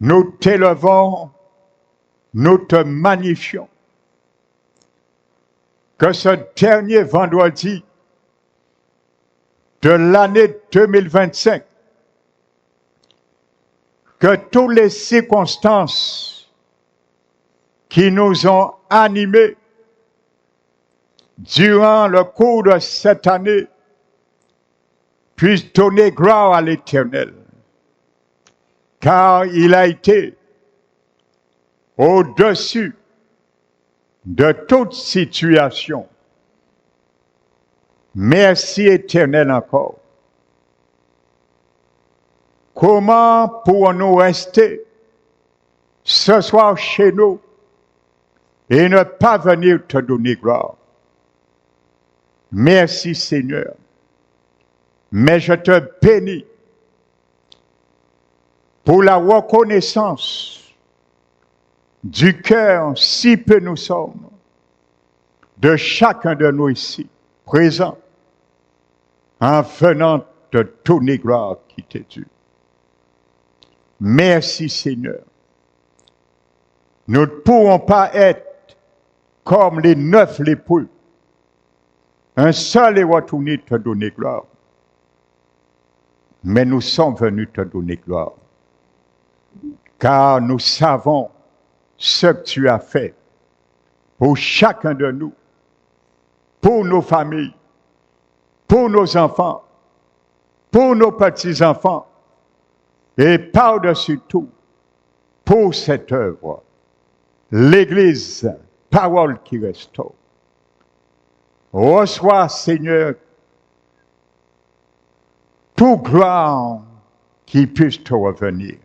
nous t'élevons, nous te magnifions. Que ce dernier vendredi de l'année 2025, que toutes les circonstances qui nous ont animés durant le cours de cette année puissent donner gloire à l'Éternel, car il a été au-dessus de toute situation. Merci Éternel encore. Comment pourrons-nous rester ce soir chez nous et ne pas venir te donner gloire? Merci Seigneur. Mais je te bénis pour la reconnaissance du cœur, si peu nous sommes, de chacun de nous ici, présents, en venant te donner gloire qui t'est due. Merci Seigneur. Nous ne pourrons pas être comme les 9 lépreux. Un seul est retourné te donner gloire. Mais nous sommes venus te donner gloire. Car nous savons ce que tu as fait pour chacun de nous, pour nos familles, pour nos enfants, pour nos petits-enfants, et par-dessus tout, pour cette œuvre, l'Église, parole qui restaure. Reçois, Seigneur, toute gloire qui puisse te revenir.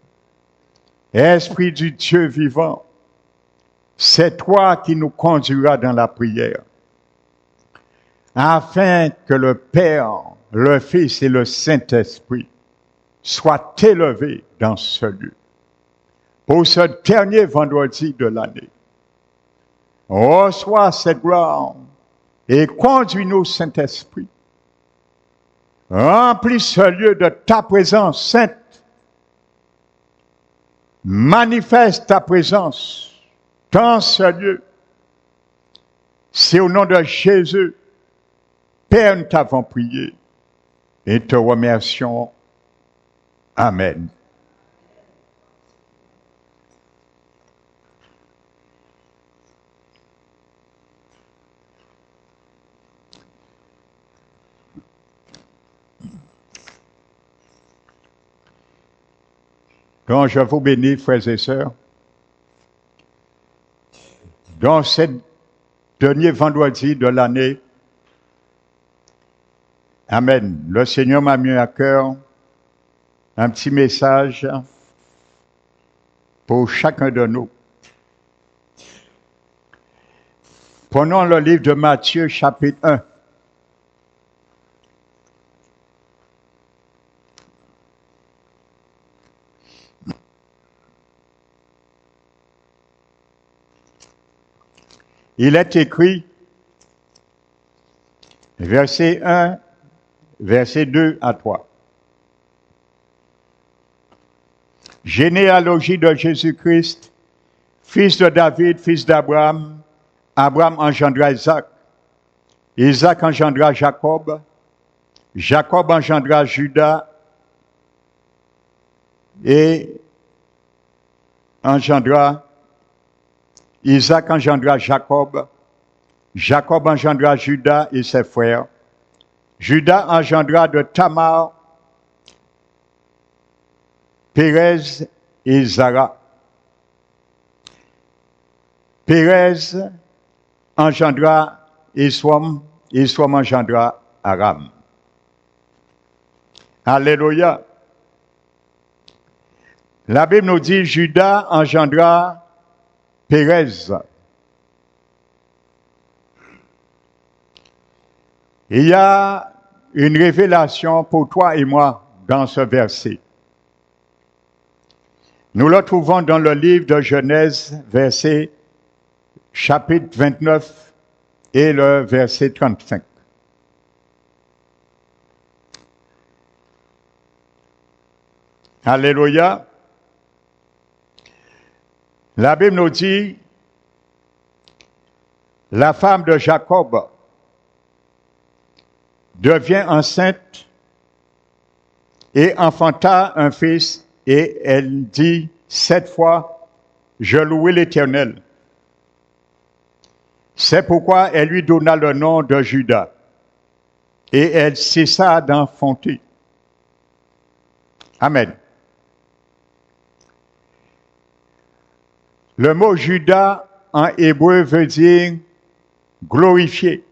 Esprit du Dieu vivant, c'est toi qui nous conduiras dans la prière, afin que le Père, le Fils et le Saint-Esprit soient élevés dans ce lieu. Pour ce dernier vendredi de l'année, reçois cette gloire et conduis-nous, Saint-Esprit. Remplis ce lieu de ta présence sainte. Manifeste ta présence dans ce lieu. C'est au nom de Jésus, Père, nous t'avons prié et te remercions. Amen. Donc, je vous bénis, frères et sœurs. Dans ce dernier vendredi de l'année, Amen. Le Seigneur m'a mis à cœur un petit message pour chacun de nous. Prenons le livre de Matthieu, chapitre 1. Il est écrit, verset 1, verset 2 à 3. Généalogie de Jésus-Christ, fils de David, fils d'Abraham. Abraham engendra Isaac. Isaac engendra Jacob. Jacob engendra Judas et engendra Isaac engendra Jacob. Jacob engendra Judas et ses frères. Judas engendra de Tamar, Pérez et Zara. Pérez engendra Iswam, Iswam engendra Aram. Alléluia. La Bible nous dit Judas engendra Pérez. Il y a une révélation pour toi et moi dans ce verset. Nous le trouvons dans le livre de Genèse, verset chapitre 29 et le verset 35. Alléluia. La Bible nous dit, la femme de Jacob devient enceinte et enfanta un fils, et elle dit 7 fois, je louai l'Éternel. C'est pourquoi elle lui donna le nom de Judas, et elle cessa d'enfanter. Amen. Le mot Judas en hébreu veut dire glorifier,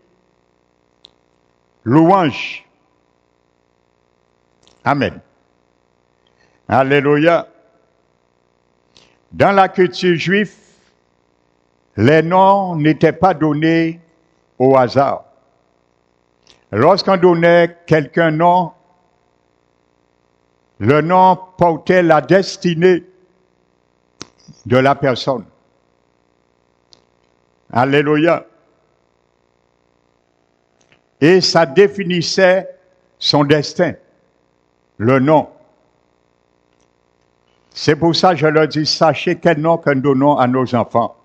louange. Amen. Alléluia. Dans la culture juive, les noms n'étaient pas donnés au hasard. Lorsqu'on donnait quelqu'un nom, le nom portait la destinée de la personne. Alléluia. Et ça définissait son destin, le nom. C'est pour ça que je leur dis, sachez quel nom que nous donnons à nos enfants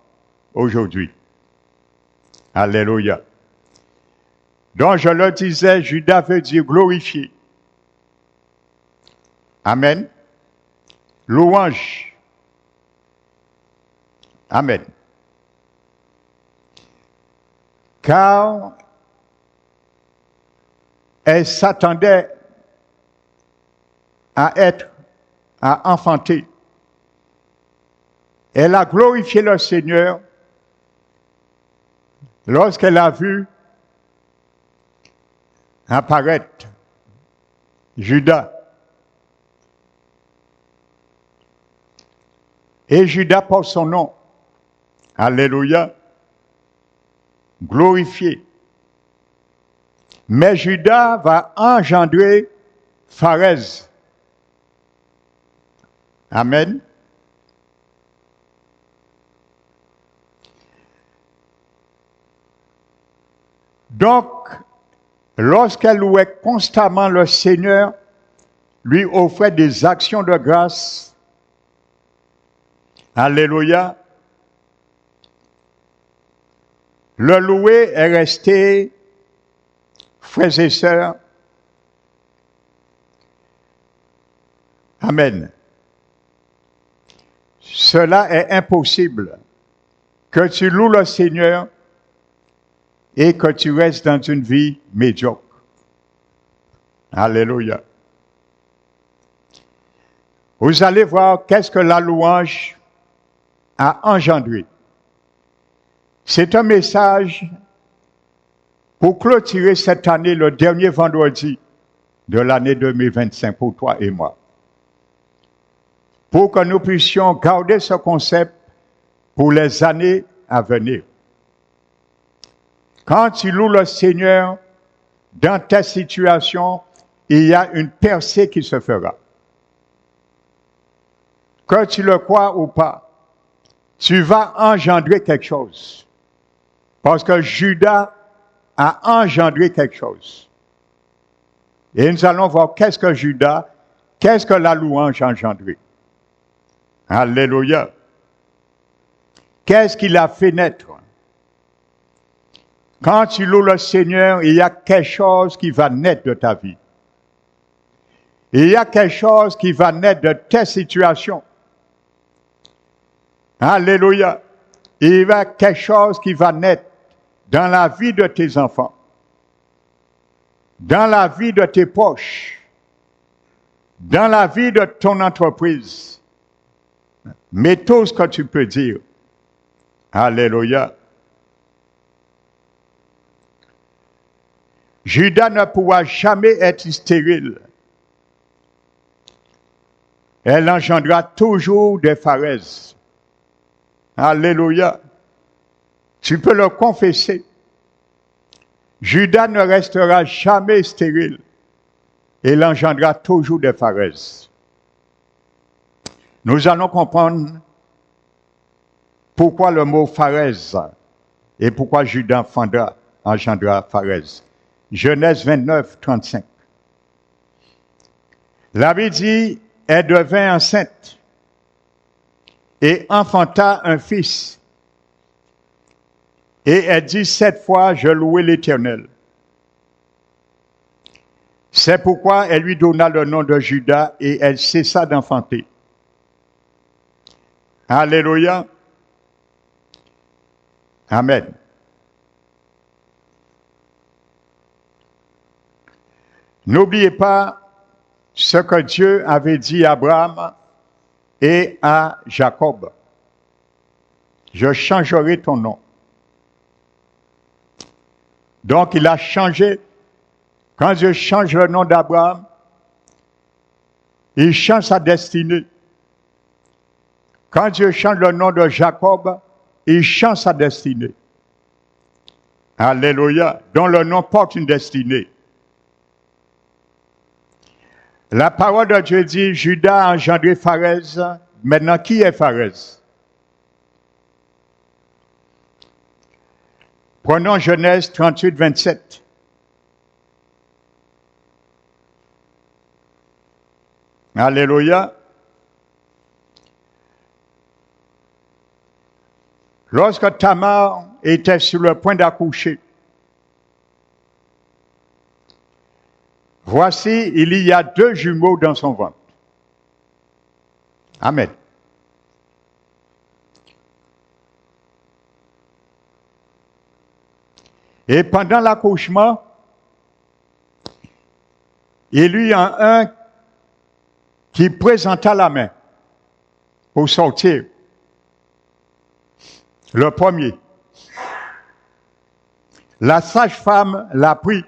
aujourd'hui. Alléluia. Donc je leur disais, Judas veut dire glorifier. Amen. Louange. Amen. Car elle s'attendait à enfanter. Elle a glorifié le Seigneur lorsqu'elle a vu apparaître Judas. Et Judas porte son nom. Alléluia. Glorifié. Mais Judas va engendrer Pharez. Amen. Donc, lorsqu'elle louait constamment le Seigneur, lui offrait des actions de grâce. Alléluia. Le louer est resté, frères et sœurs. Amen. Cela est impossible que tu loues le Seigneur et que tu restes dans une vie médiocre. Alléluia. Vous allez voir qu'est-ce que la louange a engendré. C'est un message pour clôturer cette année, le dernier vendredi de l'année 2025 pour toi et moi. Pour que nous puissions garder ce concept pour les années à venir. Quand tu loues le Seigneur, dans ta situation, il y a une percée qui se fera. Que tu le crois ou pas, tu vas engendrer quelque chose. Parce que Judas a engendré quelque chose. Et nous allons voir qu'est-ce que la louange a engendré. Alléluia. Qu'est-ce qu'il a fait naître? Quand tu loues le Seigneur, il y a quelque chose qui va naître de ta vie. Il y a quelque chose qui va naître de tes situations. Alléluia. Il y a quelque chose qui va naître dans la vie de tes enfants, dans la vie de tes proches, dans la vie de ton entreprise. Mais tout ce que tu peux dire. Alléluia. Judas ne pourra jamais être stérile. Elle engendra toujours des Pharez. Alléluia. Tu peux le confesser. Judas ne restera jamais stérile. Il engendra toujours des Pharez. Nous allons comprendre pourquoi le mot Pharez et pourquoi Judas engendra Pharez. Genèse 29, 35. La Bible dit, elle devint enceinte et enfanta un fils. Et elle dit 7 fois, je louai l'Éternel. C'est pourquoi elle lui donna le nom de Judas et elle cessa d'enfanter. Alléluia. Amen. N'oubliez pas ce que Dieu avait dit à Abraham et à Jacob. Je changerai ton nom. Donc il a changé. Quand Dieu change le nom d'Abraham, il change sa destinée. Quand Dieu change le nom de Jacob, il change sa destinée. Alléluia. Dont le nom porte une destinée. La parole de Dieu dit, Judas a engendré Pharez. Maintenant, qui est Pharez? Prenons Genèse 38, 27. Alléluia. Lorsque Tamar était sur le point d'accoucher, voici, il y a 2 jumeaux dans son ventre. Amen. Et pendant l'accouchement, il y a un qui présenta la main pour sortir. Le premier. La sage-femme l'a pris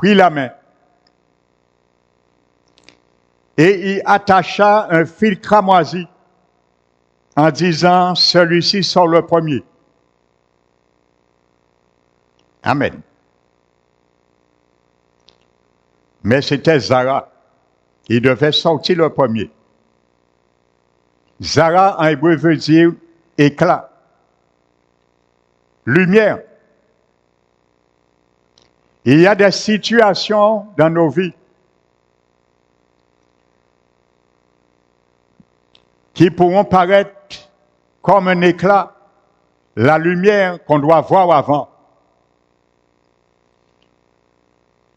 la main. Et il attacha un fil cramoisi en disant, celui-ci sort le premier. Amen. Mais c'était Zara. Il devait sortir le premier. Zara en hébreu veut dire éclat, lumière. Il y a des situations dans nos vies qui pourront paraître comme un éclat, la lumière qu'on doit voir avant.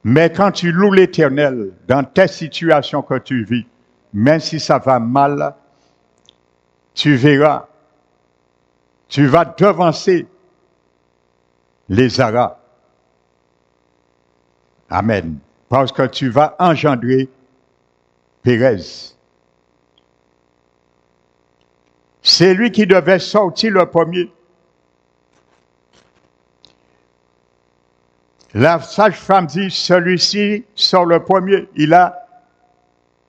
Mais quand tu loues l'Éternel dans tes situations que tu vis, même si ça va mal, tu verras, tu vas devancer les Zaras. Amen. Parce que tu vas engendrer Pérez. C'est lui qui devait sortir le premier. La sage-femme dit, celui-ci sort le premier. Il a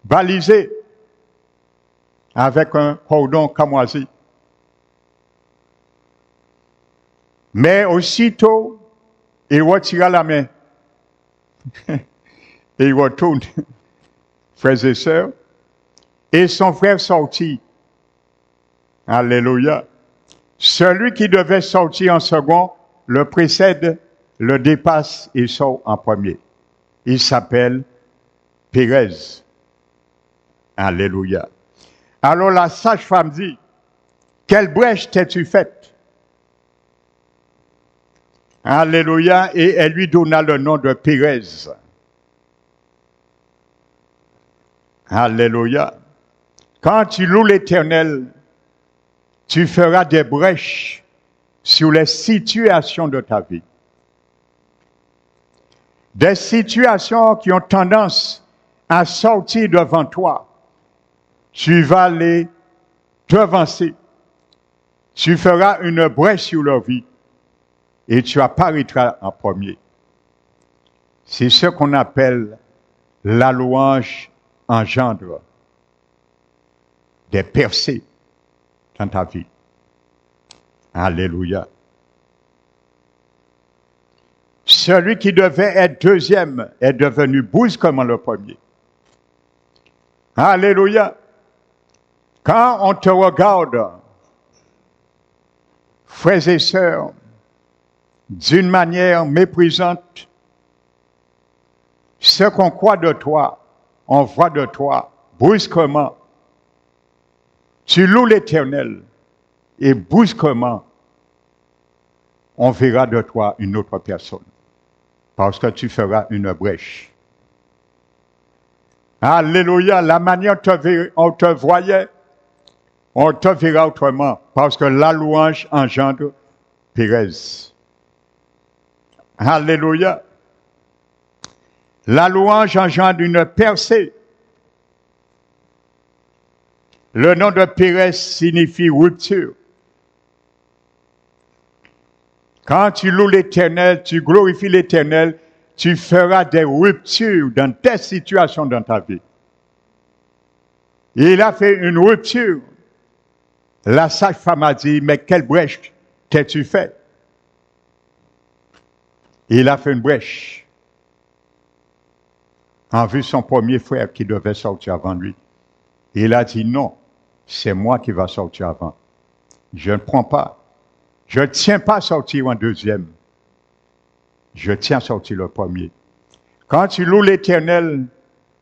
balisé avec un cordon cramoisi. Mais aussitôt, il retira la main. Et il retourne, frères et sœurs. Et son frère sortit. Alléluia. Celui qui devait sortir en second le précède, le dépasse et sort en premier. Il s'appelle Pérez. Alléluia. Alors la sage-femme dit, quelle brèche t'es-tu faite? Alléluia. Et elle lui donna le nom de Pérez. Alléluia. Quand tu loues l'Éternel, tu feras des brèches sur les situations de ta vie. Des situations qui ont tendance à sortir devant toi. Tu vas les devancer. Tu feras une brèche sur leur vie et tu apparaîtras en premier. C'est ce qu'on appelle la louange engendre des percées dans ta vie. Alléluia. Celui qui devait être deuxième est devenu brusquement le premier. Alléluia. Quand on te regarde, frères et sœurs, d'une manière méprisante, ce qu'on croit de toi, on voit de toi brusquement. Tu loues l'Éternel et brusquement, on verra de toi une autre personne. Parce que tu feras une brèche. Alléluia, la manière dont on te voyait, on te verra autrement. Parce que la louange engendre Pérez. Alléluia. La louange engendre une percée. Le nom de Pérez signifie rupture. Quand tu loues l'Éternel, tu glorifies l'Éternel, tu feras des ruptures dans tes situations dans ta vie. Il a fait une rupture. La sage-femme a dit, mais quelle brèche t'es-tu fait? Il a fait une brèche en vue de son premier frère qui devait sortir avant lui. Il a dit non, c'est moi qui va sortir avant. Je ne prends pas. Je ne tiens pas à sortir en deuxième. Je tiens à sortir le premier. Quand tu loues l'Éternel,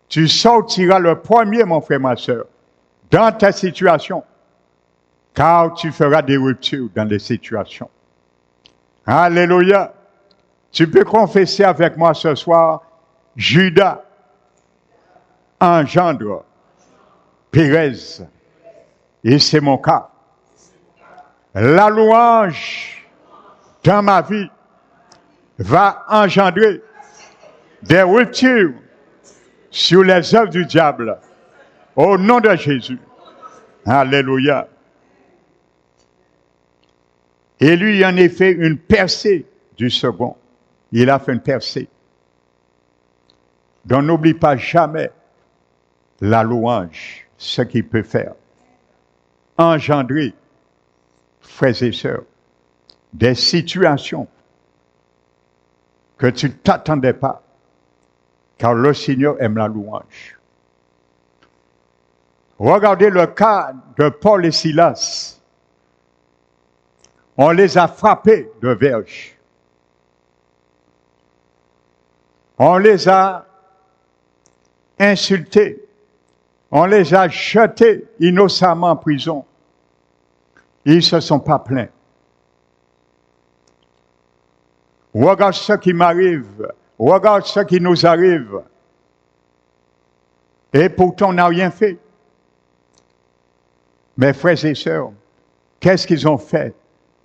tu sortiras le premier, mon frère, ma soeur, dans ta situation. Car tu feras des ruptures dans les situations. Alléluia. Tu peux confesser avec moi ce soir, Judas engendre Pérez. Et c'est mon cas. La louange dans ma vie va engendrer des ruptures sur les œuvres du diable. Au nom de Jésus. Alléluia. Et lui en a fait une percée du second. Il a fait une percée. Donc n'oublie pas jamais la louange, ce qu'il peut faire. Engendrer, frères et sœurs, des situations que tu ne t'attendais pas, car le Seigneur aime la louange. Regardez le cas de Paul et Silas. On les a frappés de verge. On les a insultés. On les a jetés innocemment en prison. Ils ne se sont pas plaints. Regarde ce qui m'arrive. Regarde ce qui nous arrive. Et pourtant, on n'a rien fait. Mes frères et sœurs, qu'est-ce qu'ils ont fait?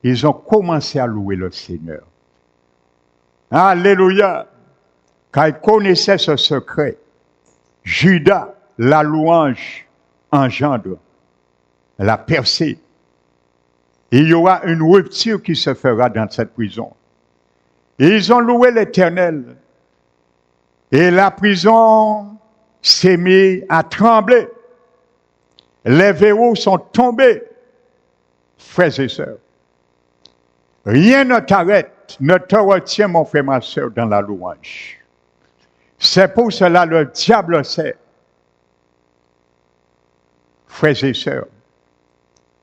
Ils ont commencé à louer le Seigneur. Alléluia! Car ils connaissaient ce secret. Judas, la louange, engendre la percée. Il y aura une rupture qui se fera dans cette prison. Ils ont loué l'Éternel. Et la prison s'est mise à trembler. Les verrous sont tombés. Frères et sœurs, rien ne t'arrête, ne te retient, mon frère, ma sœur, dans la louange. C'est pour cela le diable sait. Frères et sœurs,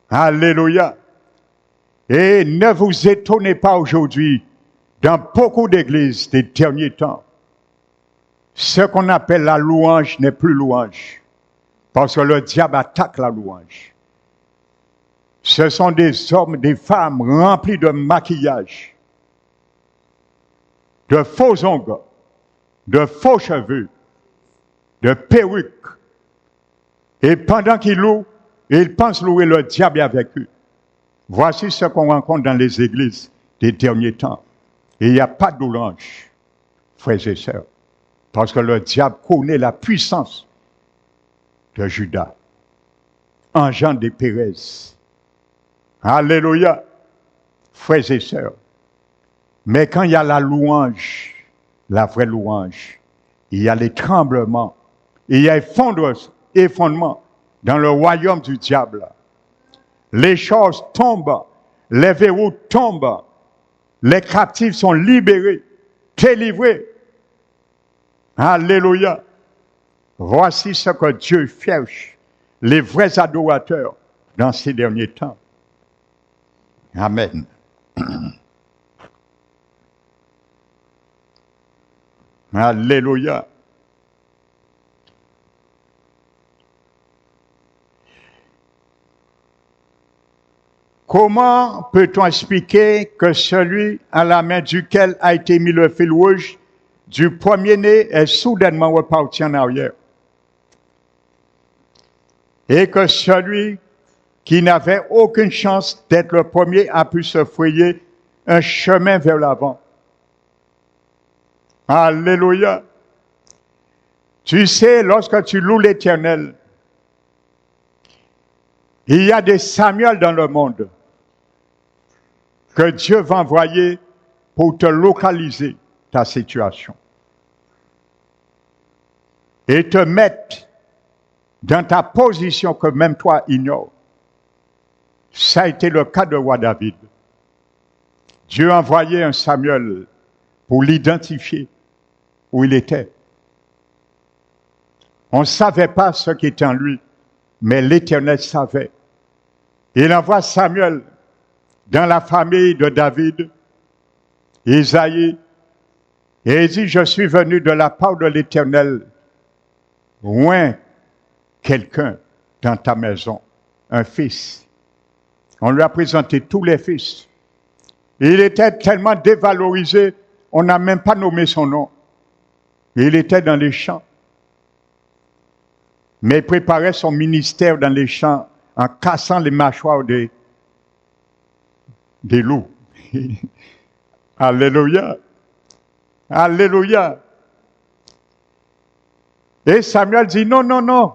alléluia. Et ne vous étonnez pas aujourd'hui, dans beaucoup d'églises des derniers temps, ce qu'on appelle la louange n'est plus louange. Parce que le diable attaque la louange. Ce sont des hommes, des femmes remplis de maquillage, de faux ongles, de faux cheveux, de perruques. Et pendant qu'ils louent, ils pensent louer le diable avec eux. Voici ce qu'on rencontre dans les églises des derniers temps. Et il n'y a pas de louange, frères et sœurs. Parce que le diable connaît la puissance de Judas, engendre de Pérez. Alléluia, frères et sœurs. Mais quand il y a la louange, la vraie louange, il y a les tremblements, il y a effondrement dans le royaume du diable. Les choses tombent, les verrous tombent, les captifs sont libérés, délivrés. Alléluia. Voici ce que Dieu cherche, les vrais adorateurs dans ces derniers temps. Amen. Alléluia. Comment peut-on expliquer que celui à la main duquel a été mis le fil rouge du premier-né est soudainement reparti en arrière? Et que celui qui n'avait aucune chance d'être le premier a pu se frayer un chemin vers l'avant. Alléluia. Tu sais, lorsque tu loues l'Éternel, il y a des Samuel dans le monde que Dieu va envoyer pour te localiser ta situation et te mettre dans ta position que même toi ignores. Ça a été le cas de roi David. Dieu a envoyé un Samuel pour l'identifier où il était. On ne savait pas ce qui était en lui, mais l'Éternel savait. Il envoie Samuel dans la famille de David, Isaïe, et il dit, je suis venu de la part de l'Éternel, loin quelqu'un dans ta maison, un fils. On lui a présenté tous les fils. Il était tellement dévalorisé, on n'a même pas nommé son nom. Il était dans les champs. Mais il préparait son ministère dans les champs en cassant les mâchoires des loups. Alléluia. Alléluia. Et Samuel dit, non, non, non.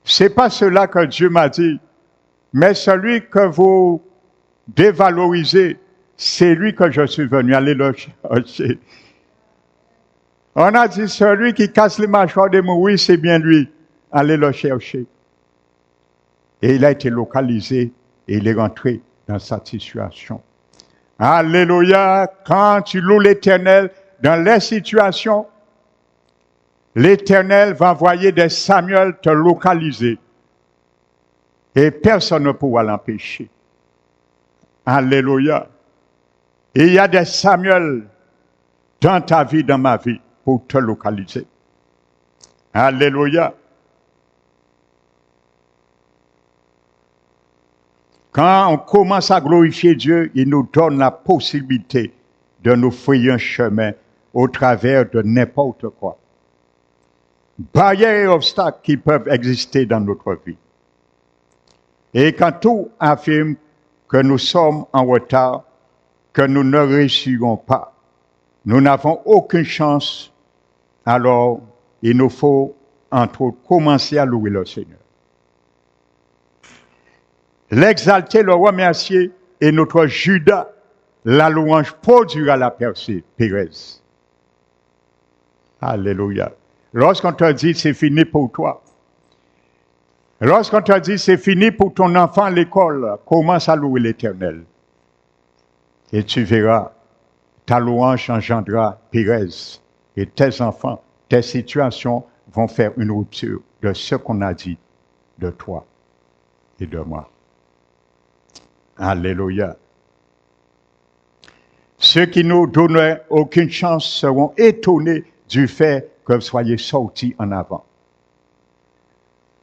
C'est pas cela que Dieu m'a dit. Mais celui que vous dévalorisez, c'est lui que je suis venu aller le chercher. On a dit, celui qui casse les mâchoires des mouris, c'est bien lui. Allez le chercher. Et il a été localisé et il est rentré dans cette situation. Alléluia. Quand tu loues l'Éternel dans les situations, l'Éternel va envoyer des Samuel te localiser. Et personne ne pourra l'empêcher. Alléluia. Et il y a des Samuel dans ta vie, dans ma vie, pour te localiser. Alléluia. Quand on commence à glorifier Dieu, il nous donne la possibilité de nous frayer un chemin au travers de n'importe quoi. Barrières et obstacles qui peuvent exister dans notre vie. Et quand tout affirme que nous sommes en retard, que nous ne réussirons pas, nous n'avons aucune chance, alors il nous faut, entre autres, commencer à louer le Seigneur. L'exalter, le remercier, et notre Judas, la louange produira la percée, Pérez. Alléluia. Lorsqu'on te dit c'est fini pour toi, lorsqu'on te dit c'est fini pour ton enfant à l'école, commence à louer l'Éternel. Et tu verras, ta louange engendrera Pérez. Et tes enfants, tes situations vont faire une rupture de ce qu'on a dit de toi et de moi. Alléluia. Ceux qui nous donnaient aucune chance seront étonnés du fait que vous soyez sortis en avant.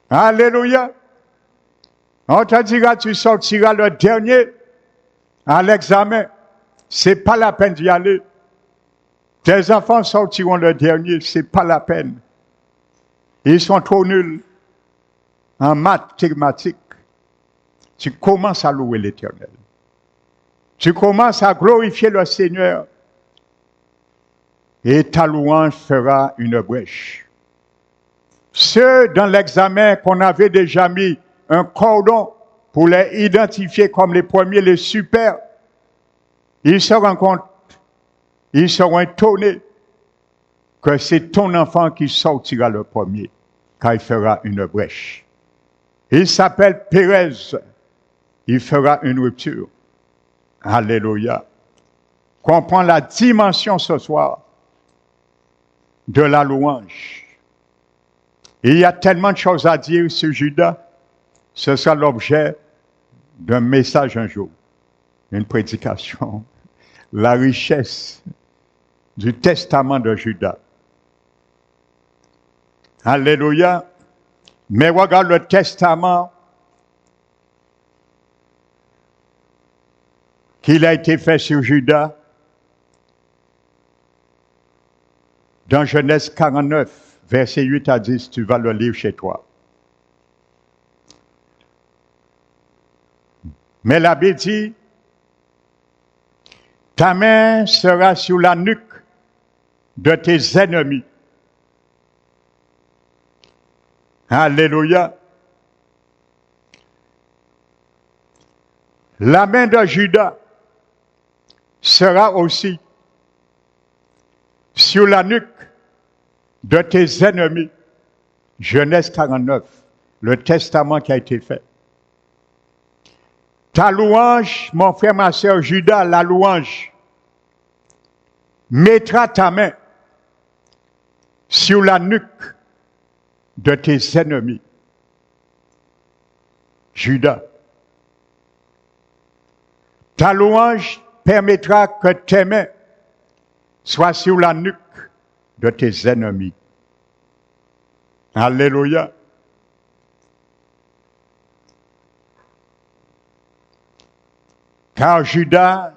Alléluia. On te dira, tu sortiras le dernier à l'examen. C'est pas la peine d'y aller. Tes enfants sortiront le dernier, c'est pas la peine. Ils sont trop nuls en mathématiques. Tu commences à louer l'Éternel. Tu commences à glorifier le Seigneur. Et ta louange fera une brèche. Ceux dans l'examen qu'on avait déjà mis un cordon pour les identifier comme les premiers, les super, ils se rendent compte, ils seront étonnés que c'est ton enfant qui sortira le premier, car il fera une brèche. Il s'appelle Pérez. Il fera une rupture. Alléluia. Comprends la dimension ce soir de la louange. Il y a tellement de choses à dire sur Judas. Ce sera l'objet d'un message un jour, une prédication. La richesse du testament de Judas. Alléluia. Mais regarde le testament qu'il a été fait sur Judas dans Genèse 49, versets 8 à 10, tu vas le lire chez toi. Mais la Bible dit, ta main sera sur la nuque de tes ennemis. Alléluia. La main de Judas sera aussi sur la nuque de tes ennemis. Genèse 49, le testament qui a été fait. Ta louange, mon frère, ma sœur, Judas, la louange, mettra ta main sur la nuque de tes ennemis. Judas. Ta louange permettra que tes mains soient sur la nuque de tes ennemis. Alléluia. Car Judas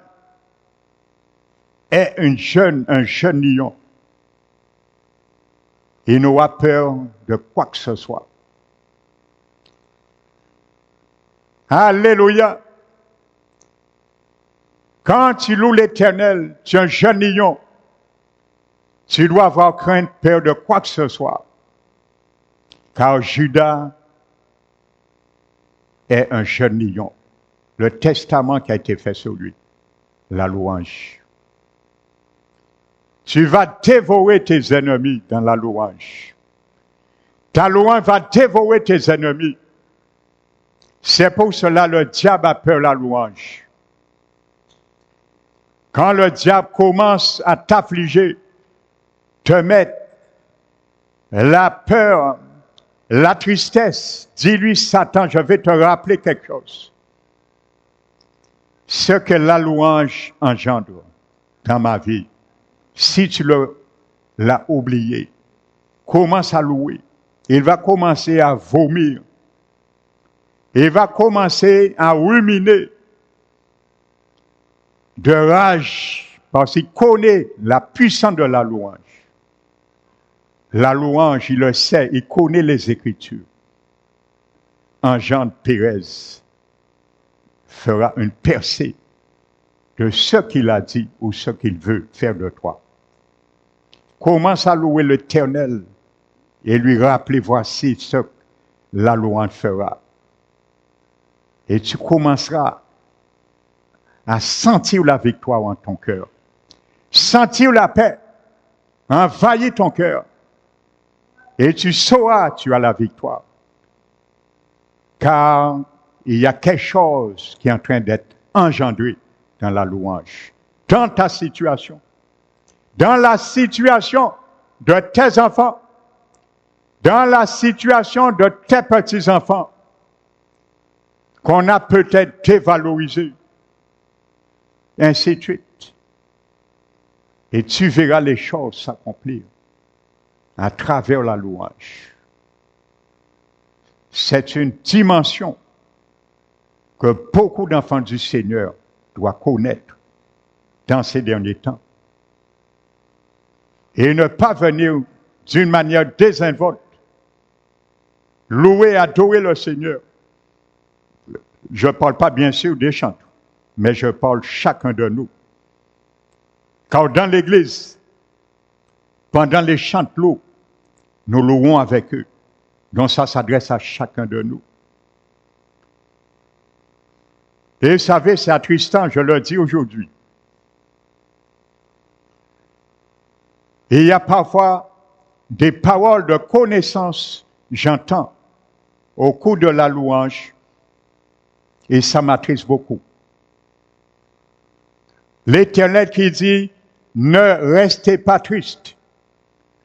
est un jeune lion. Il n'aura peur de quoi que ce soit. Alléluia. Quand tu loues l'Éternel, tu es un jeune lion. Tu dois avoir crainte, peur de quoi que ce soit. Car Judas est un jeune lion. Le testament qui a été fait sur lui, la louange. Tu vas dévorer tes ennemis dans la louange. Ta louange va dévorer tes ennemis. C'est pour cela que le diable a peur de la louange. Quand le diable commence à t'affliger, te mettre la peur, la tristesse, dis-lui, Satan, je vais te rappeler quelque chose. Ce que la louange engendre dans ma vie, si tu l'as oublié, commence à louer. Il va commencer à vomir. Il va commencer à ruminer de rage parce qu'il connaît la puissance de la louange. La louange, il le sait, il connaît les Écritures. Engendre Pérez fera une percée de ce qu'il a dit ou ce qu'il veut faire de toi. Commence à louer l'Éternel et lui rappeler, voici ce que la louange fera. Et tu commenceras à sentir la victoire en ton cœur. Sentir la paix envahir ton cœur. Et tu sauras, tu as la victoire. Car il y a quelque chose qui est en train d'être engendré dans la louange. Dans ta situation. Dans la situation de tes enfants. Dans la situation de tes petits-enfants. Qu'on a peut-être dévalorisé. Ainsi de suite. Et tu verras les choses s'accomplir à travers la louange. C'est une dimension que beaucoup d'enfants du Seigneur doivent connaître dans ces derniers temps. Et ne pas venir d'une manière désinvolte, louer, adorer le Seigneur. Je ne parle pas bien sûr des chanteurs, mais je parle chacun de nous. Car dans l'Église, pendant les chants de l'eau, nous louons avec eux. Donc ça s'adresse à chacun de nous. Et vous savez, c'est attristant, je le dis aujourd'hui. Et il y a parfois des paroles de connaissance, j'entends, au cours de la louange, et ça m'attriste beaucoup. L'Éternel qui dit, ne restez pas tristes.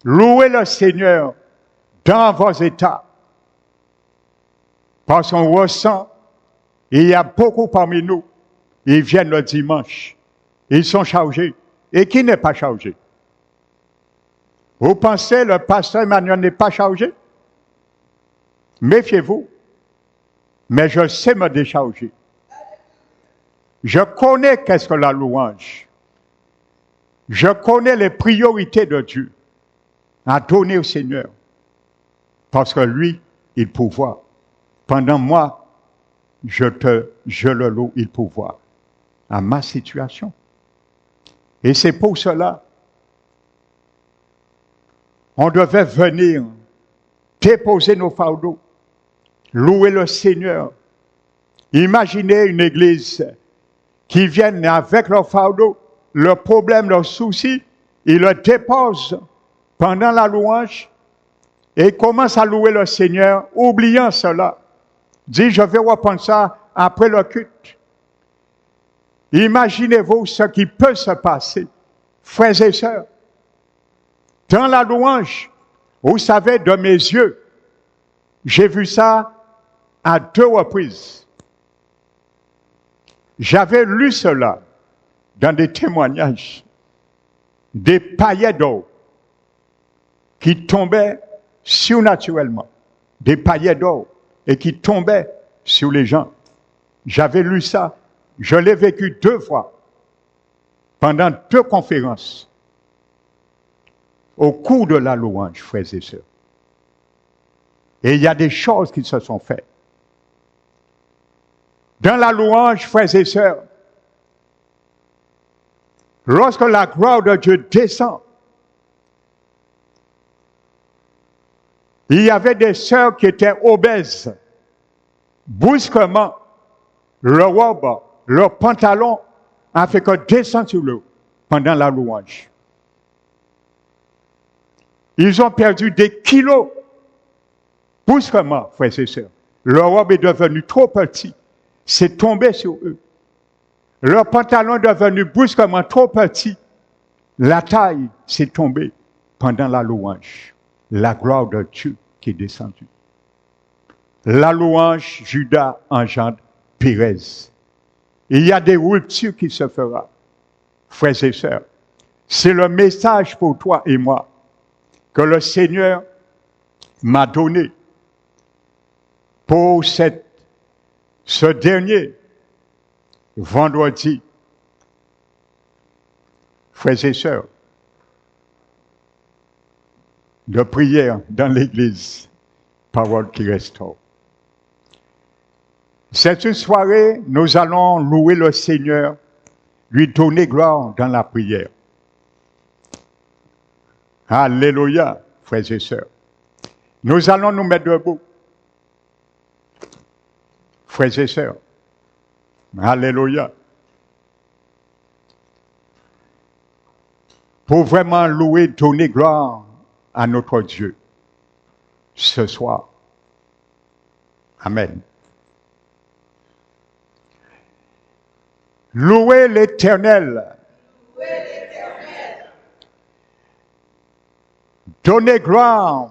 Louez le Seigneur dans vos états. Parce qu'on ressent, il y a beaucoup parmi nous, ils viennent le dimanche, ils sont chargés. Et qui n'est pas chargé? Vous pensez le pasteur Emmanuel n'est pas chargé? Méfiez-vous. Mais je sais me décharger. Je connais qu'est-ce que la louange. Je connais les priorités de Dieu à donner au Seigneur. Parce que lui, il pourvoit. Pendant moi, je le loue, il pourvoit à ma situation. Et c'est pour cela, on devait venir déposer nos fardeaux, louer le Seigneur. Imaginez une église qui vient avec leur fardeau, le problème, le souci, ils le déposent pendant la louange et commencent à louer le Seigneur, oubliant cela. Dit, je vais reprendre ça après le culte. Imaginez-vous ce qui peut se passer, frères et sœurs. Dans la louange, vous savez, de mes yeux, j'ai vu ça à 2 reprises. J'avais lu cela dans des témoignages, des paillets d'or qui tombaient surnaturellement, des paillets d'or et qui tombaient sur les gens. J'avais lu ça, je l'ai vécu 2 fois, pendant 2 conférences, au cours de la louange, frères et sœurs. Et il y a des choses qui se sont faites. Dans la louange, frères et sœurs, lorsque la gloire de Dieu descend, il y avait des sœurs qui étaient obèses. Brusquement, leur robe, leur pantalon a fait que descendre sur l'eau pendant la louange. Ils ont perdu des kilos. Brusquement, frères et sœurs. Leur robe est devenue trop petite. C'est tombé sur eux. Leur pantalon est devenu brusquement trop petit. La taille s'est tombée pendant la louange. La gloire de Dieu qui est descendue. La louange, Judas engendre Pérez. Il y a des ruptures qui se feront. Frères et sœurs, c'est le message pour toi et moi que le Seigneur m'a donné pour ce dernier vendredi. Frères et sœurs, de prière dans l'église, parole qui restaure. C'est une soirée, nous allons louer le Seigneur, lui donner gloire dans la prière. Alléluia, frères et sœurs. Nous allons nous mettre debout. Frères et sœurs. Alléluia. Pour vraiment louer, donner gloire à notre Dieu ce soir. Amen. Louez l'Éternel. Donnez gloire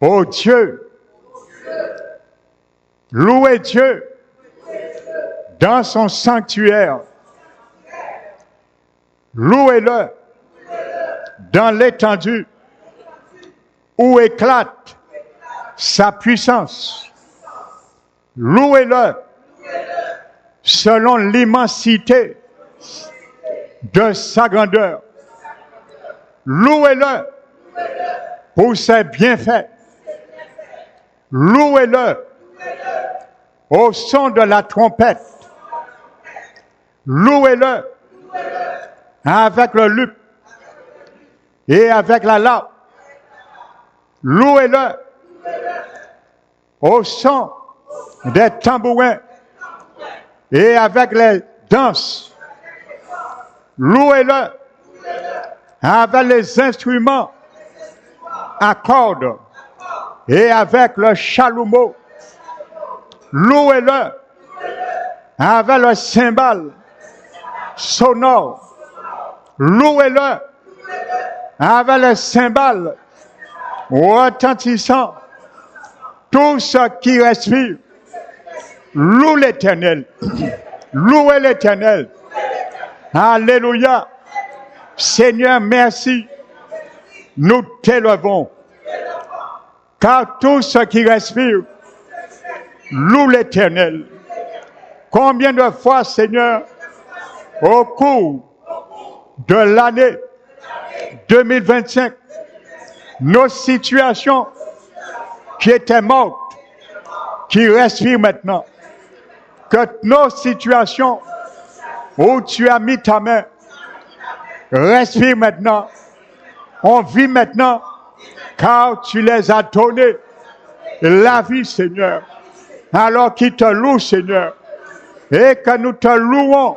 au Dieu. Louez Dieu dans son sanctuaire. Louez-le dans l'étendue où éclate sa puissance. Louez-le selon l'immensité de sa grandeur. Louez-le pour ses bienfaits. Louez-le au son de la trompette. Louez-le avec le luth et avec la larpe. Louez-le au son des tambourins et avec les danses. Louez-le avec les instruments à cordes et avec le chalumeau. Louez-le avec le cymbale sonore. Louez-le avec le cymbale retentissant. Tout ce qui respire, loue l'Éternel. Louez l'Éternel. Alléluia. Seigneur, merci. Nous t'élevons. Car tout ce qui respire, loue l'Éternel. Combien de fois, Seigneur, au cours de l'année 2025, nos situations qui étaient mortes, qui respirent maintenant, que nos situations où tu as mis ta main respirent maintenant, on vit maintenant, car tu les as données la vie, Seigneur, alors qu'ils te louent, Seigneur, et que nous te louons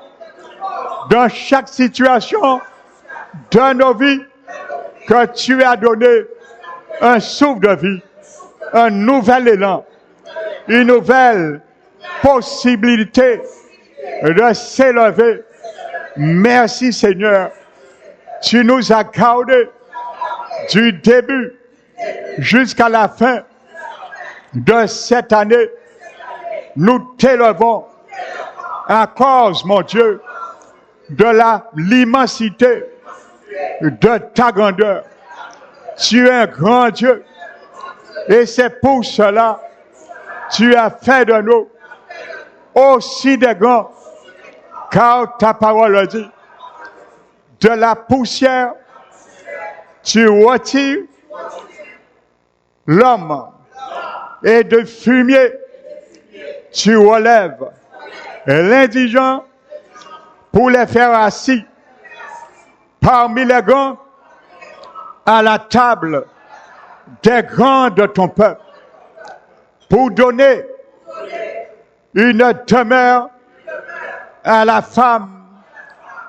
dans chaque situation de nos vies, que tu as donné un souffle de vie, un nouvel élan, une nouvelle possibilité de s'élever. Merci, Seigneur. Tu nous as gardés du début jusqu'à la fin de cette année. Nous t'élevons à cause, mon Dieu, de l'immensité de ta grandeur. Tu es un grand Dieu. Et c'est pour cela que tu as fait de nous aussi des grands, car ta parole dit, de la poussière, tu retires l'homme, et de fumier, tu relèves l'indigent pour les faire assis parmi les grands à la table des grands de ton peuple, pour donner une demeure à la femme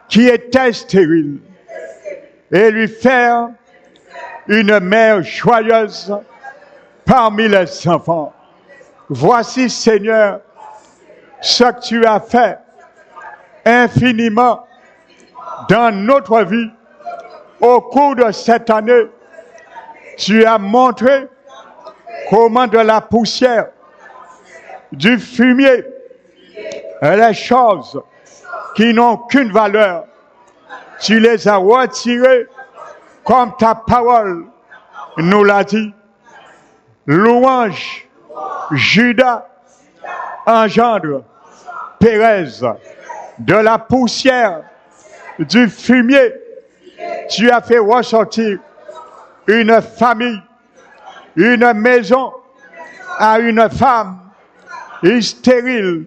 qui était stérile et lui faire une mère joyeuse parmi les enfants. Voici, Seigneur, ce que tu as fait infiniment dans notre vie au cours de cette année. Tu as montré comment de la poussière, du fumier, les choses qui n'ont qu'une valeur, tu les as retirées comme ta parole nous l'a dit. Louange, Judas engendre Pérez, de la poussière, du fumier, tu as fait ressortir une famille, une maison à une femme stérile.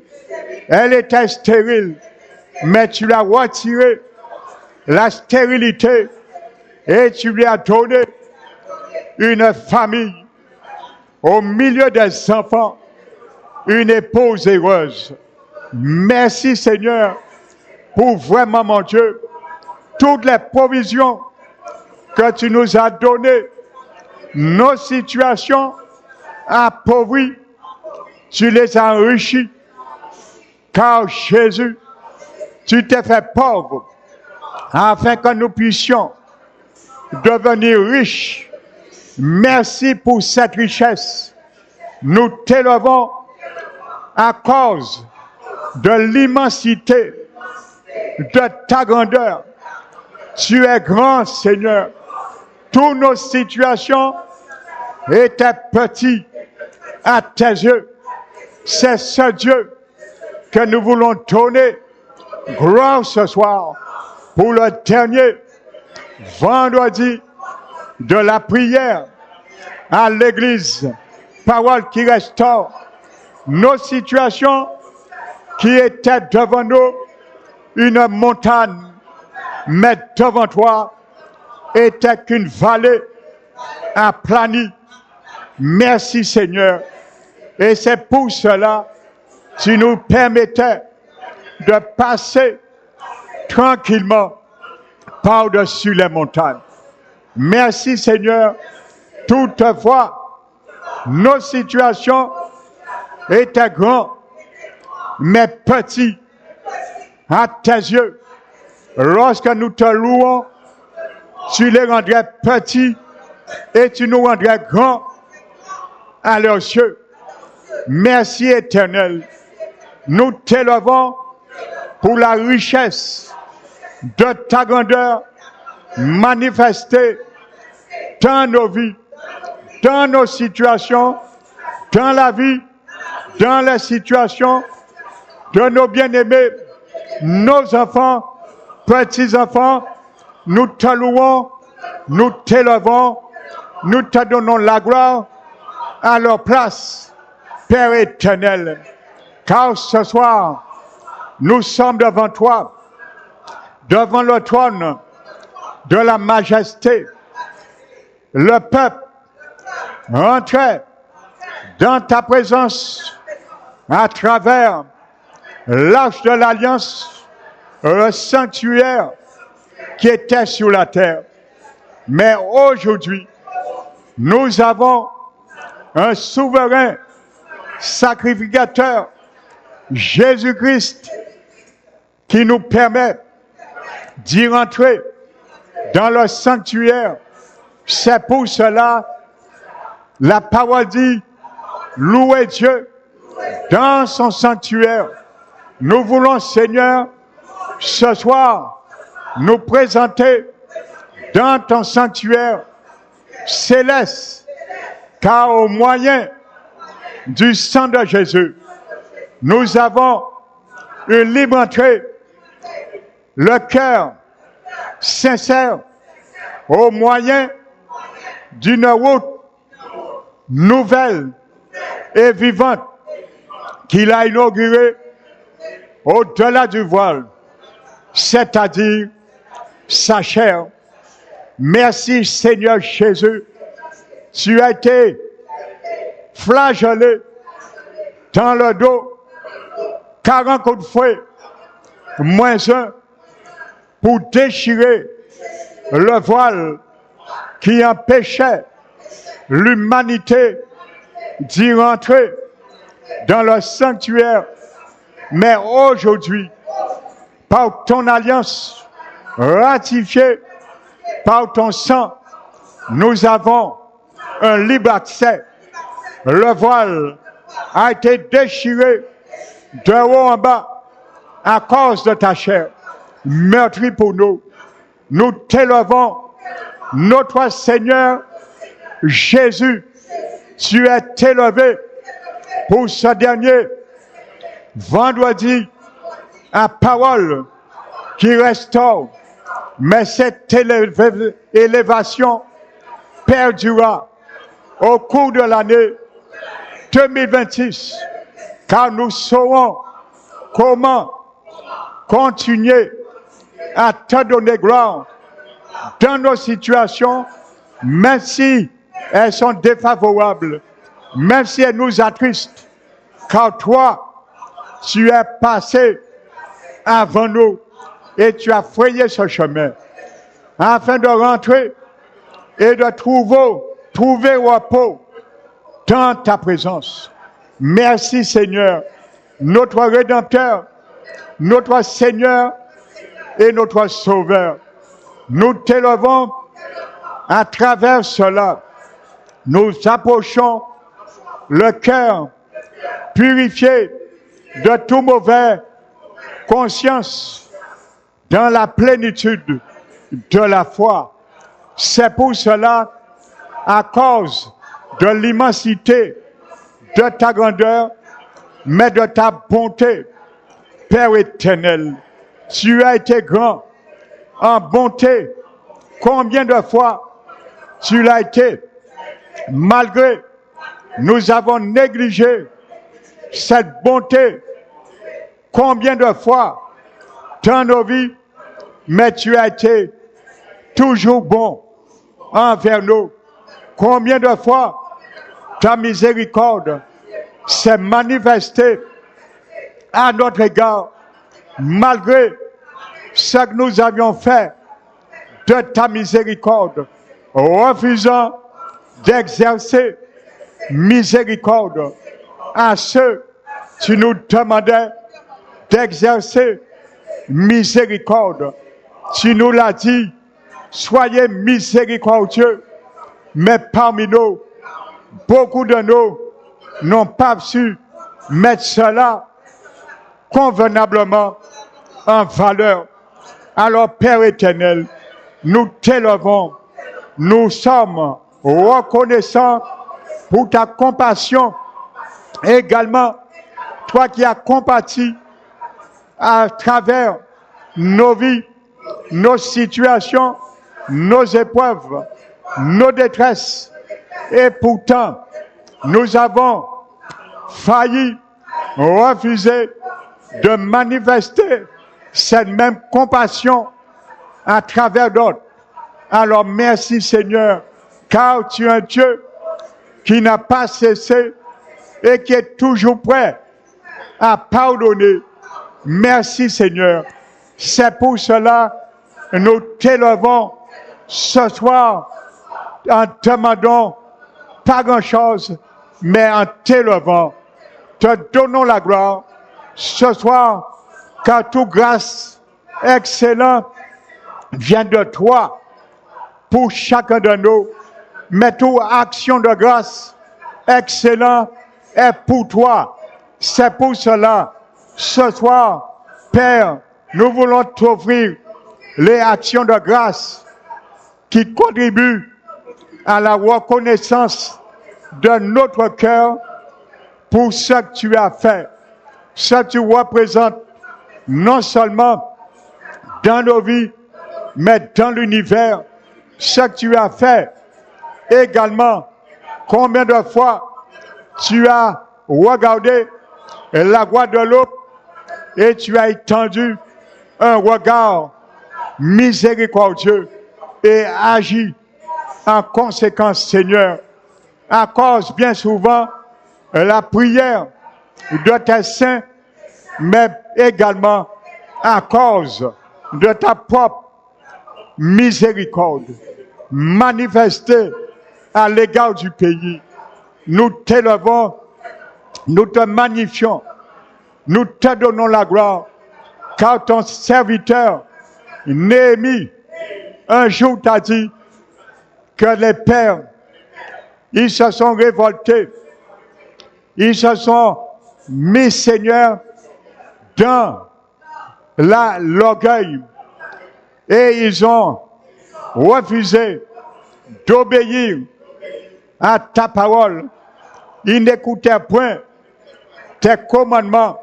Elle était stérile, mais tu l'as retiré la stérilité et tu lui as donné une famille au milieu des enfants, une épouse heureuse. Merci, Seigneur, pour vraiment, mon Dieu, toutes les provisions que tu nous as données. Nos situations appauvries, tu les as enrichies, car Jésus, tu t'es fait pauvre afin que nous puissions devenir riches. Merci pour cette richesse. Nous t'élevons à cause de l'immensité de ta grandeur. Tu es grand, Seigneur. Toutes nos situations étaient petites à tes yeux. C'est ce Dieu que nous voulons donner gloire ce soir pour le dernier vendredi de la prière à l'église. Parole qui restaure nos situations qui étaient devant nous une montagne, mais devant toi était qu'une vallée aplanie. Merci, Seigneur. Et c'est pour cela que tu nous permettais de passer tranquillement par-dessus les montagnes. Merci, Seigneur. Toutefois, nos situations étaient grandes, mais petites à tes yeux. Lorsque nous te louons, tu les rendrais petits et tu nous rendrais grands à leurs yeux. Merci, Éternel. Nous t'élevons pour la richesse de ta grandeur manifestée dans nos vies, dans nos situations, dans la vie, dans les situations de nos bien-aimés, nos enfants, petits-enfants, nous te louons, nous t'élevons, nous te donnons la gloire à leur place, Père éternel. Car ce soir, nous sommes devant toi, devant le trône de la majesté. Le peuple entrait dans ta présence à travers l'arche de l'Alliance, le sanctuaire qui était sur la terre. Mais aujourd'hui, nous avons un souverain sacrificateur, Jésus-Christ, qui nous permet d'y rentrer dans le sanctuaire. C'est pour cela, la parole dit, louez Dieu dans son sanctuaire. Nous voulons, Seigneur, ce soir, nous présenter dans ton sanctuaire céleste, car au moyen du sang de Jésus, nous avons une libre entrée, le cœur sincère, au moyen d'une route nouvelle et vivante qu'il a inaugurée au-delà du voile, c'est-à-dire sa chair. Merci Seigneur Jésus, tu as été flagellé dans le dos, 40 coups de fouet, moins un, pour déchirer le voile qui empêchait l'humanité d'y rentrer dans le sanctuaire. Mais aujourd'hui, par ton alliance ratifiée, par ton sang, nous avons un libre accès. Le voile a été déchiré de haut en bas à cause de ta chair, meurtrie pour nous. Nous t'élevons, notre Seigneur Jésus. Tu es élevé pour ce dernier vendredi à parole qui restaure. Mais cette élévation perdura au cours de l'année 2026, car nous saurons comment continuer à te donner gloire dans nos situations, même si elles sont défavorables, même si elles nous attristent, car toi, tu es passé avant nous et tu as frayé ce chemin afin de rentrer et de trouver repos dans ta présence. Merci Seigneur, notre Rédempteur, notre Seigneur et notre Sauveur. Nous t'élevons à travers cela. Nous approchons le cœur purifié de tout mauvais conscience dans la plénitude de la foi. C'est pour cela, à cause de l'immensité de ta grandeur, mais de ta bonté, Père éternel, tu as été grand en bonté. Combien de fois tu l'as été, malgré nous avons négligé cette bonté. Combien de fois dans nos vies, mais tu as été toujours bon envers nous. Combien de fois ta miséricorde s'est manifestée à notre égard, malgré ce que nous avions fait de ta miséricorde, refusant d'exercer miséricorde à ceux qui nous demandaient d'exercer miséricorde. Tu nous l'as dit, soyez miséricordieux, mais parmi nous, beaucoup de nous n'ont pas su mettre cela convenablement en valeur. Alors, Père éternel, nous t'élevons, nous sommes reconnaissants pour ta compassion. Et également, toi qui as compati à travers nos vies, nos situations, nos épreuves, nos détresses. Et pourtant, nous avons failli refuser de manifester cette même compassion à travers d'autres. Alors merci Seigneur, car tu es un Dieu qui n'a pas cessé et qui est toujours prêt à pardonner. Merci Seigneur. C'est pour cela que nous t'élevons ce soir en te demandant pas grand-chose, mais en t'élevant. Te donnons la gloire ce soir, car toute grâce excellente vient de toi pour chacun de nous. Mais toute action de grâce excellente est pour toi. C'est pour cela, ce soir, Père, nous voulons t'offrir les actions de grâce qui contribuent à la reconnaissance de notre cœur pour ce que tu as fait, ce que tu représentes non seulement dans nos vies, mais dans l'univers, ce que tu as fait également. Combien de fois tu as regardé la Guadeloupe et tu as étendu un regard miséricordieux et agi en conséquence, Seigneur, à cause bien souvent la prière de tes saints, mais également à cause de ta propre miséricorde manifestée à l'égard du pays. Nous t'élevons, nous te magnifions, nous te donnons la gloire, car ton serviteur Néhémie un jour t'a dit que les pères, ils se sont révoltés, ils se sont mis, Seigneur, dans l'orgueil et ils ont refusé d'obéir à ta parole. Ils n'écoutaient point tes commandements,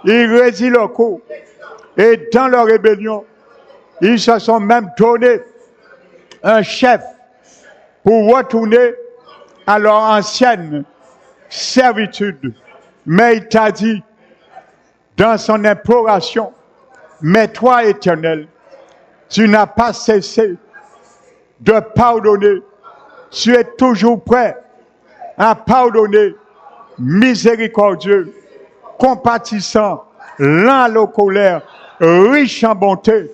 ils résistent le coup et dans leur rébellion, ils se sont même donné un chef pour retourner à leur ancienne servitude. Mais il t'a dit, dans son imploration, mais toi, Éternel, tu n'as pas cessé de pardonner. Tu es toujours prêt à pardonner, miséricordieux, compatissant, lent à la colère, riche en bonté.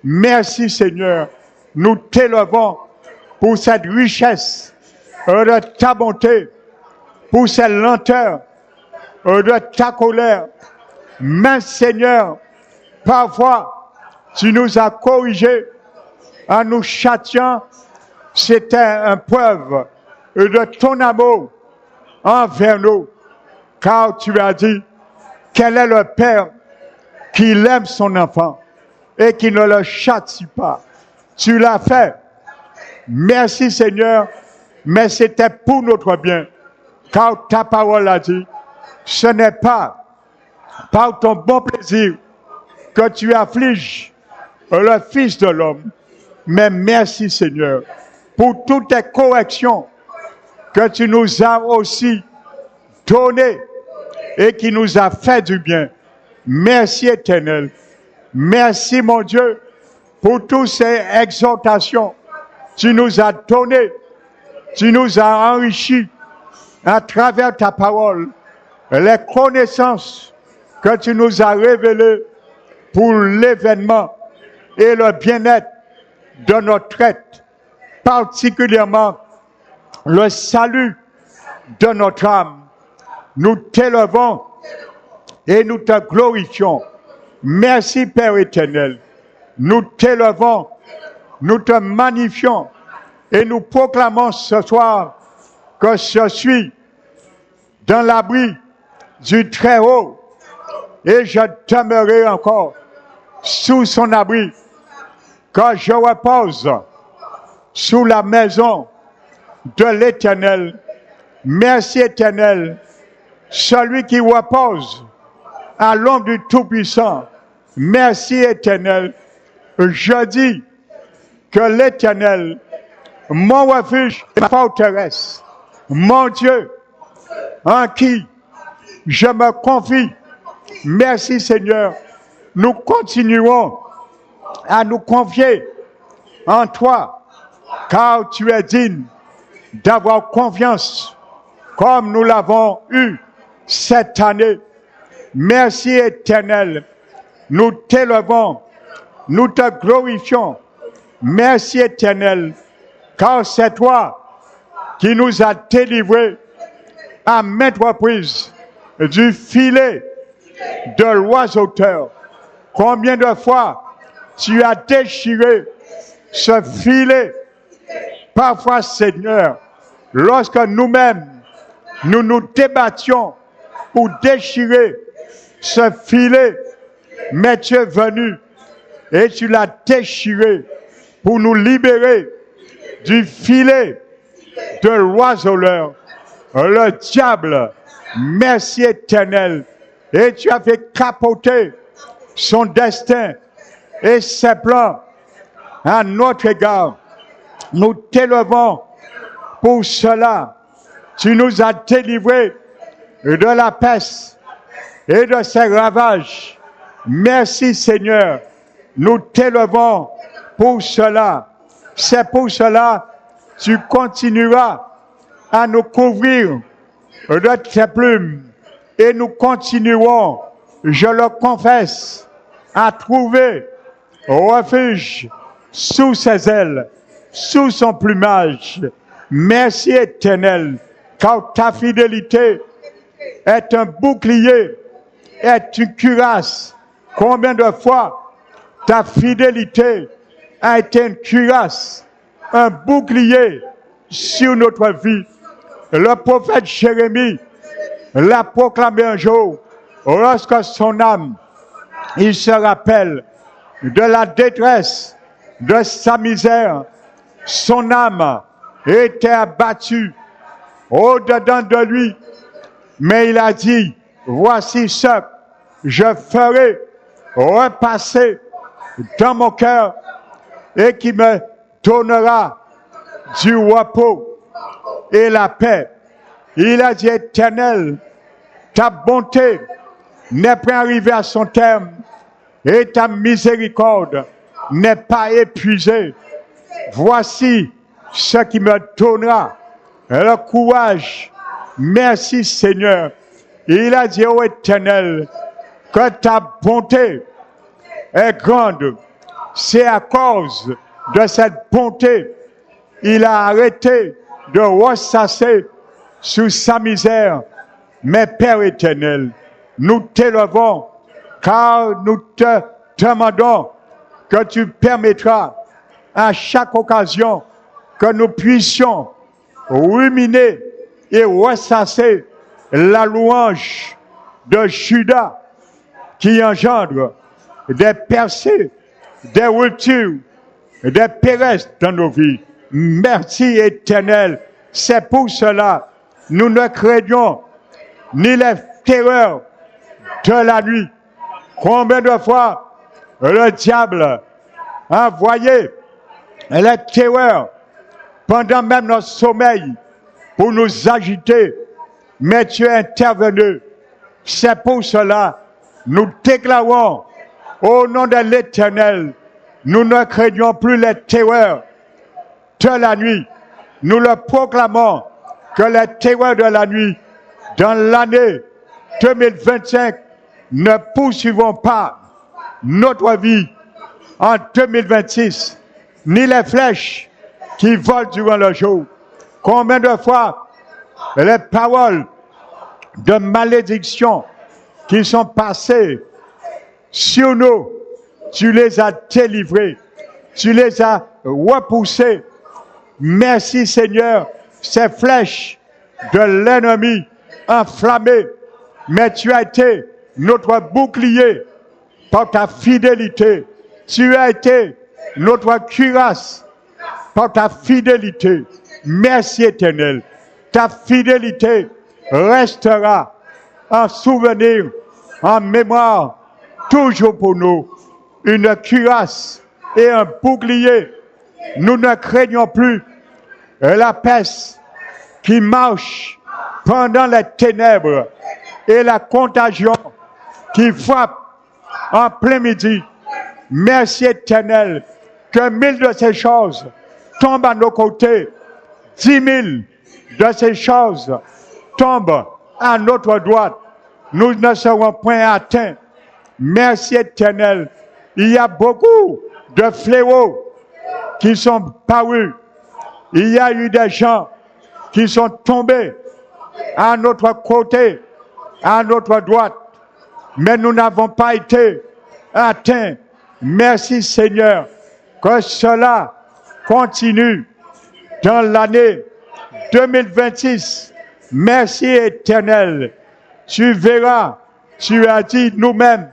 Merci Seigneur, nous t'élevons pour cette richesse de ta bonté, pour cette lenteur de ta colère. Mais Seigneur, parfois tu nous as corrigés en nous châtiant. C'était une preuve de ton amour envers nous, car tu as dit, quel est le Père qui aime son enfant et qui ne le châtie pas. Tu l'as fait. Merci Seigneur, mais c'était pour notre bien, car ta parole a dit, ce n'est pas par ton bon plaisir que tu affliges le Fils de l'homme, mais merci Seigneur pour toutes tes corrections que tu nous as aussi données et qui nous a fait du bien. Merci Éternel. Merci mon Dieu pour toutes ces exhortations. Tu nous as donné, tu nous as enrichis à travers ta parole, les connaissances que tu nous as révélées pour l'événement et le bien-être de notre être, particulièrement le salut de notre âme. Nous t'élevons et nous te glorifions. Merci Père éternel. Nous t'élevons, nous te magnifions et nous proclamons ce soir que je suis dans l'abri du Très-Haut et je demeurerai encore sous son abri, quand je repose sous la maison de l'Éternel. Merci Éternel, celui qui repose à l'ombre du Tout-Puissant. Merci Éternel. Je dis que l'Éternel, mon refuge et ma forteresse, mon Dieu, en qui je me confie. Merci Seigneur. Nous continuons à nous confier en toi, car tu es digne d'avoir confiance comme nous l'avons eu cette année. Merci Éternel. Nous t'élevons, nous te glorifions. Merci Éternel, car c'est toi qui nous as délivrés à maintes reprises du filet de l'oiseauteur. Combien de fois tu as déchiré ce filet? Parfois, Seigneur, lorsque nous-mêmes, nous nous débattions pour déchirer ce filet, mais tu es venu et tu l'as déchiré pour nous libérer du filet de l'oiseleur, le diable. Merci Éternel. Et tu as fait capoter son destin et ses plans à notre égard. Nous t'élevons pour cela. Tu nous as délivrés de la peste et de ses ravages. Merci Seigneur. Nous t'élevons pour cela. C'est pour cela que tu continueras à nous couvrir de tes plumes. Et nous continuerons, je le confesse, à trouver refuge sous ses ailes, sous son plumage. Merci Éternel, car ta fidélité est un bouclier, est une cuirasse. Combien de fois ta fidélité a été une cuirasse, un bouclier sur notre vie. Le prophète Jérémie l'a proclamé un jour, lorsque son âme, il se rappelle de la détresse, de sa misère, son âme était abattue au-dedans de lui, mais il a dit, voici ce que je ferai repasser dans mon cœur et qui me donnera du repos et la paix. Il a dit, Éternel, ta bonté n'est pas arrivée à son terme et ta miséricorde n'est pas épuisée. Voici ce qui me donnera le courage. Merci Seigneur. Il a dit, ô Éternel, que ta bonté est grande. C'est à cause de cette bonté, il a arrêté de ressasser sous sa misère. Mais Père éternel, nous t'élevons, car nous te demandons que tu permettras à chaque occasion que nous puissions ruminer et ressasser la louange de Judas qui engendre des percées, des ruptures, des péresses dans nos vies. Merci éternel. C'est pour cela nous ne craignons ni les terreurs de la nuit. Combien de fois le diable a envoyé les terreurs pendant même notre sommeil pour nous agiter, mais tu es intervenu. C'est pour cela nous déclarons au nom de l'Éternel, nous ne craignons plus les terreurs de la nuit. Nous le proclamons que les terreurs de la nuit dans l'année 2025 ne poursuivront pas notre vie en 2026, ni les flèches qui volent durant le jour. Combien de fois les paroles de malédiction qui sont passées sur nous, tu les as délivrées, tu les as repoussées. Merci Seigneur, ces flèches de l'ennemi enflammées, mais tu as été notre bouclier par ta fidélité. Tu as été notre cuirasse par ta fidélité. Merci éternel. Ta fidélité restera en souvenir en mémoire, toujours pour nous, une cuirasse et un bouclier. Nous ne craignons plus la peste qui marche pendant les ténèbres et la contagion qui frappe en plein midi. Merci Éternel que 1000 de ces choses tombent à nos côtés, 10 000 de ces choses tombent à notre droite. Nous ne serons point atteints. Merci Éternel. Il y a beaucoup de fléaux qui sont parus. Il y a eu des gens qui sont tombés à notre côté, à notre droite. Mais nous n'avons pas été atteints. Merci Seigneur que cela continue dans l'année 2026. Merci Éternel. Tu verras, tu as dit nous-mêmes,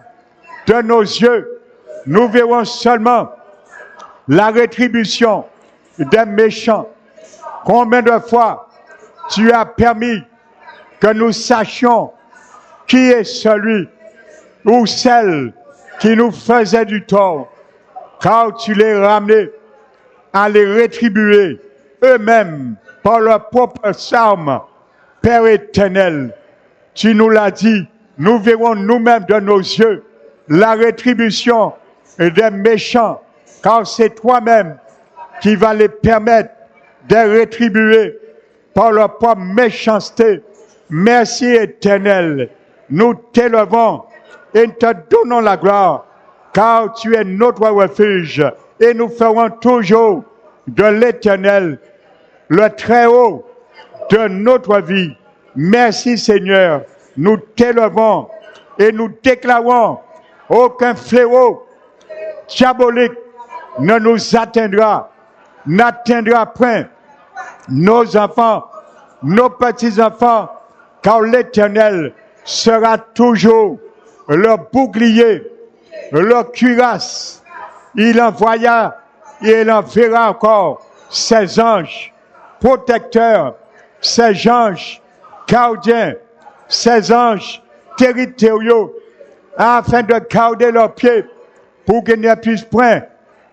de nos yeux, nous verrons seulement la rétribution des méchants. Combien de fois tu as permis que nous sachions qui est celui ou celle qui nous faisait du tort, car tu les ramenais à les rétribuer eux-mêmes par leur propre arme. Père éternel, tu nous l'as dit, nous verrons nous-mêmes de nos yeux la rétribution des méchants, car c'est toi-même qui vas les permettre de rétribuer par leur propre méchanceté. Merci éternel, nous t'élevons et te donnons la gloire, car tu es notre refuge, et nous ferons toujours de l'Éternel le Très-Haut de notre vie. Merci Seigneur, nous t'élevons et nous déclarons aucun fléau diabolique ne nous n'atteindra point nos enfants, nos petits-enfants, car l'Éternel sera toujours leur bouclier, leur cuirasse. Il envoya et il enverra encore ses anges protecteurs, ses anges gardiens, ses anges territoriaux, afin de garder leurs pieds pour qu'ils ne puissent point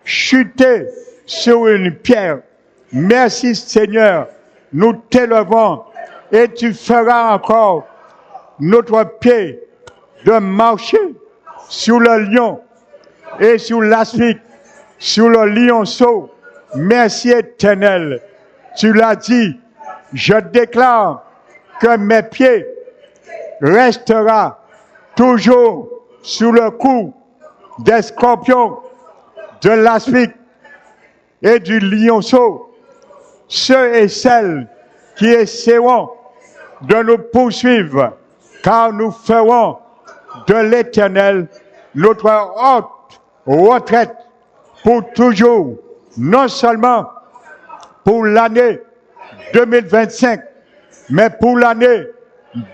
chuter sur une pierre. Merci Seigneur, nous t'élevons et tu feras encore notre pied de marcher sur le lion et sur l'aspic, sur le lionceau. Merci éternel, tu l'as dit, je déclare que mes pieds resteront toujours sous le coup des scorpions, de l'aspic et du lionceau. Ceux et celles qui essaieront de nous poursuivre, car nous ferons de l'Éternel notre haute retraite pour toujours, non seulement pour l'année 2025, mais pour l'année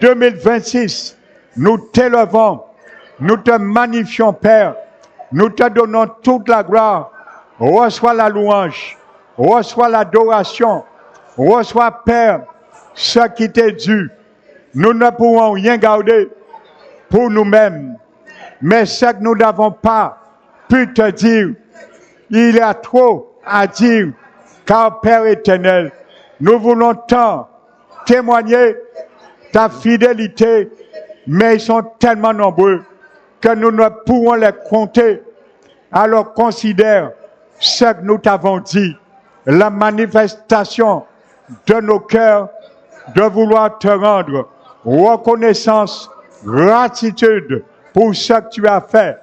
2026. Nous t'élevons, nous te magnifions, Père, nous te donnons toute la gloire. Reçois la louange, reçois l'adoration, reçois, Père, ce qui t'est dû. Nous ne pourrons rien garder pour nous-mêmes, mais ce que nous n'avons pas pu te dire, il y a trop à dire, car Père éternel, nous voulons tant témoigner ta fidélité, mais ils sont tellement nombreux que nous ne pourrons les compter. Alors considère ce que nous t'avons dit, la manifestation de nos cœurs, de vouloir te rendre reconnaissance, gratitude pour ce que tu as fait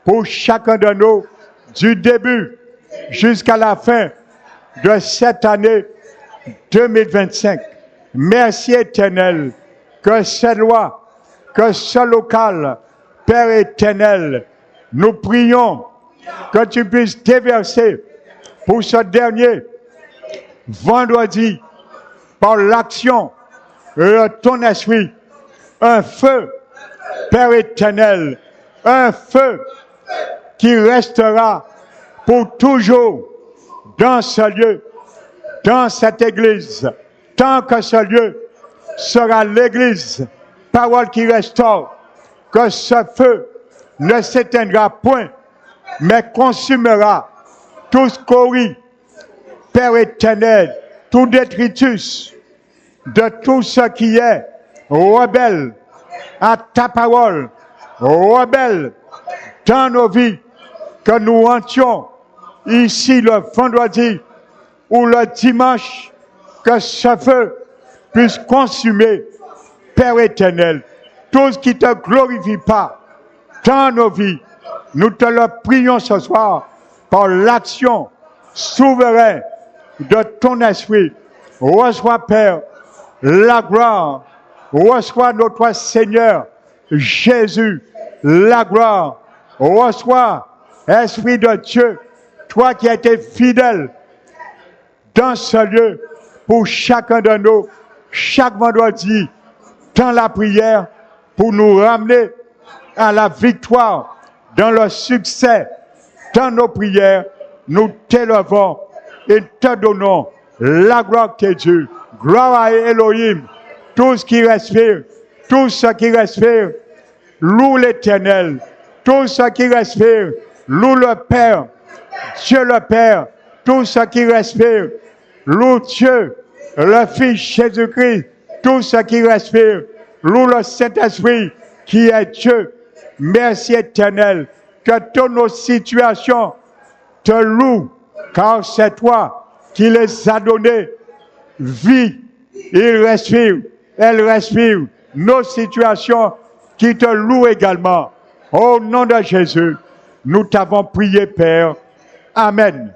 pour chacun de nous, du début jusqu'à la fin de cette année 2025. Merci éternel, que cette loi, que ce local, Père éternel, nous prions que tu puisses déverser pour ce dernier vendredi, par l'action de ton esprit, un feu, Père éternel, un feu qui restera pour toujours dans ce lieu, dans cette église, tant que ce lieu sera l'église, parole qui restaure, que ce feu ne s'éteindra point, mais consumera tout scorie, Père éternel, tout détritus de tout ce qui est rebelle à ta parole, rebelle dans nos vies, que nous rentions ici le vendredi ou le dimanche, que ce feu puisse consumer, Père éternel, tout ce qui ne te glorifie pas dans nos vies. Nous te le prions ce soir par l'action souveraine de ton esprit. Reçois, Père, la gloire. Reçois notre Seigneur Jésus, la gloire. Reçois, Esprit de Dieu, toi qui as été fidèle dans ce lieu pour chacun de nous, chaque vendredi, dans la prière, pour nous ramener à la victoire, dans le succès, dans nos prières. Nous t'élevons et te donnons la gloire qui est due. Gloire à Elohim, tout ce qui respire, tout ce qui respire, loue l'Éternel, tout ce qui respire, loue le Père, Dieu le Père, tout ce qui respire, loue Dieu, le Fils Jésus-Christ, tout ce qui respire, loue le Saint-Esprit qui est Dieu. Merci Éternel, que toutes nos situations te louent, car c'est toi qui les as données. Vie, il respire, elle respire, nos situations qui te louent également. Au nom de Jésus, nous t'avons prié, Père. Amen.